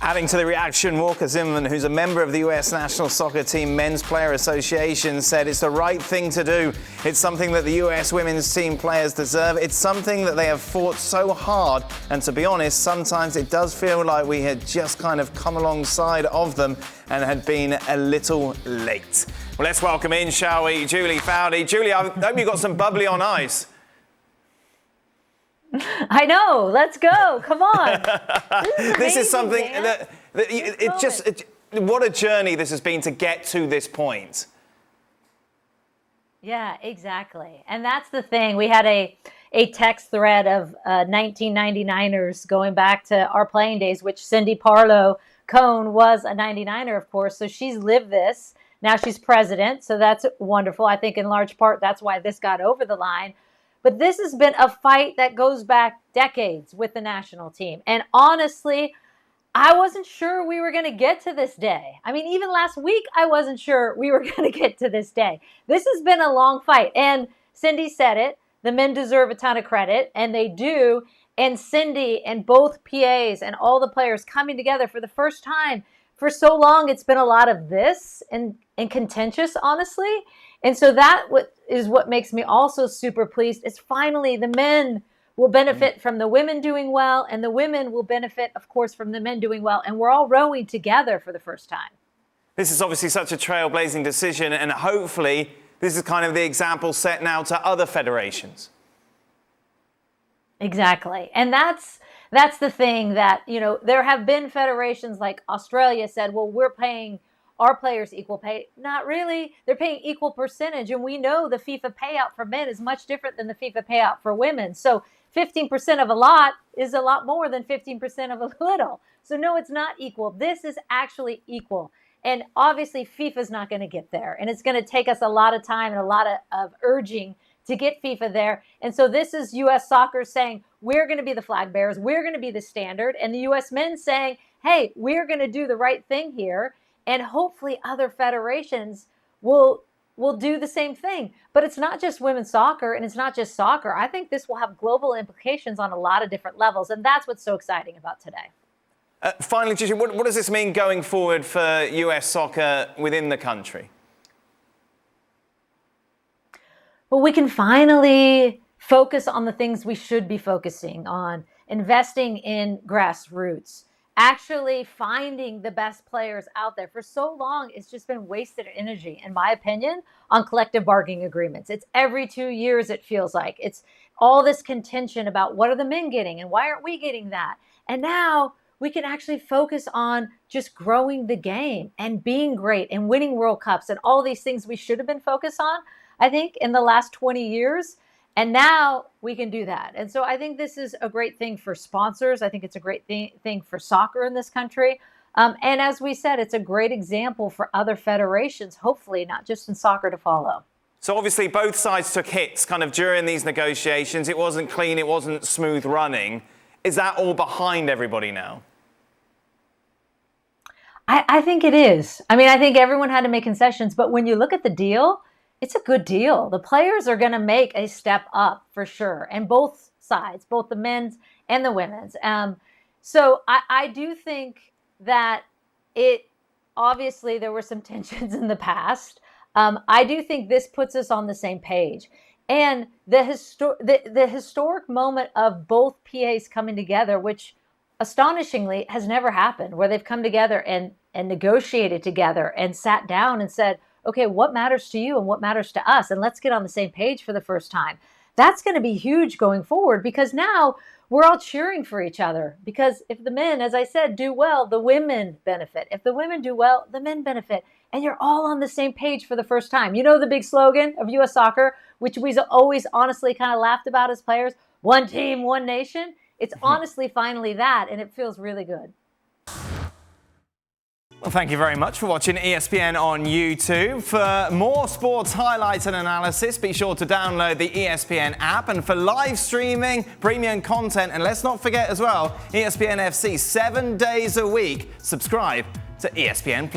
Adding to the reaction, Walker Zimmerman, who's a member of the US National Soccer Team Men's Player Association, said it's the right thing to do. It's something that the US women's team players deserve. It's something that they have fought so hard. And to be honest, sometimes it does feel like we had just kind of come alongside of them and had been a little late. Well, let's welcome in, shall we, Julie Foudy. Julie, I hope you got some bubbly on ice. I know. Let's go. Come on. This is something that what a journey this has been to get to this point. Yeah, exactly. And that's the thing. We had a text thread of 1999ers going back to our playing days, which Cindy Parlow Cone was a 99er, of course. So she's lived this. Now she's president. So that's wonderful. I think in large part, that's why this got over the line. But this has been a fight that goes back decades with the national team. And honestly, I wasn't sure we were going to get to this day. I mean, even last week, I wasn't sure we were going to get to this day. This has been a long fight. And Cindy said it. The men deserve a ton of credit, and they do. And Cindy and both PAs and all the players coming together for the first time. For so long, it's been a lot of this and contentious, honestly. And so that is what makes me also super pleased is finally the men will benefit from the women doing well, and the women will benefit, of course, from the men doing well. And we're all rowing together for the first time. This is obviously such a trailblazing decision, and hopefully this is kind of the example set now to other federations. Exactly. And that's the thing that, you know, there have been federations like Australia said, well, we're paying our players equal pay. Not really. They're paying equal percentage. And we know the FIFA payout for men is much different than the FIFA payout for women. So 15% of a lot is a lot more than 15% of a little. So no, it's not equal. This is actually equal. And obviously FIFA's not going to get there. And it's going to take us a lot of time and a lot of urging to get FIFA there. And so this is U.S. soccer saying, we're going to be the flag bearers. We're going to be the standard. And the U.S. men saying, hey, we're going to do the right thing here. And hopefully other federations will do the same thing. But it's not just women's soccer and it's not just soccer. I think this will have global implications on a lot of different levels. And that's what's so exciting about today. Finally, Gigi, what does this mean going forward for US soccer within the country? Well, we can finally focus on the things we should be focusing on, investing in grassroots, actually finding the best players out there. For so long, it's just been wasted energy, in my opinion, on collective bargaining agreements. It's every 2 years, it feels like. It's all this contention about what are the men getting and why aren't we getting that? And now we can actually focus on just growing the game and being great and winning World Cups and all these things we should have been focused on, I think, in the last 20 years. And now we can do that. And so I think this is a great thing for sponsors. I think it's a great thing for soccer in this country. And as we said, it's a great example for other federations, hopefully, not just in soccer, to follow. So obviously both sides took hits kind of during these negotiations. It wasn't clean. It wasn't smooth running. Is that all behind everybody now? I think it is. I mean, I think everyone had to make concessions. But when you look at the deal, it's a good deal. The players are going to make a step up for sure. And both sides, both the men's and the women's. So I do think that obviously there were some tensions in the past. I do think this puts us on the same page. And the historic moment of both PAs coming together, which astonishingly has never happened, where they've come together and negotiated together and sat down and said, okay, what matters to you and what matters to us? And let's get on the same page for the first time. That's going to be huge going forward because now we're all cheering for each other. Because if the men, as I said, do well, the women benefit. If the women do well, the men benefit. And you're all on the same page for the first time. You know the big slogan of U.S. soccer, which we always honestly kind of laughed about as players, one team, one nation. It's honestly finally that, and it feels really good. Well, thank you very much for watching ESPN on YouTube. For more sports highlights and analysis, be sure to download the ESPN app. And for live streaming, premium content, and let's not forget as well, ESPN FC 7 days a week. Subscribe to ESPN+.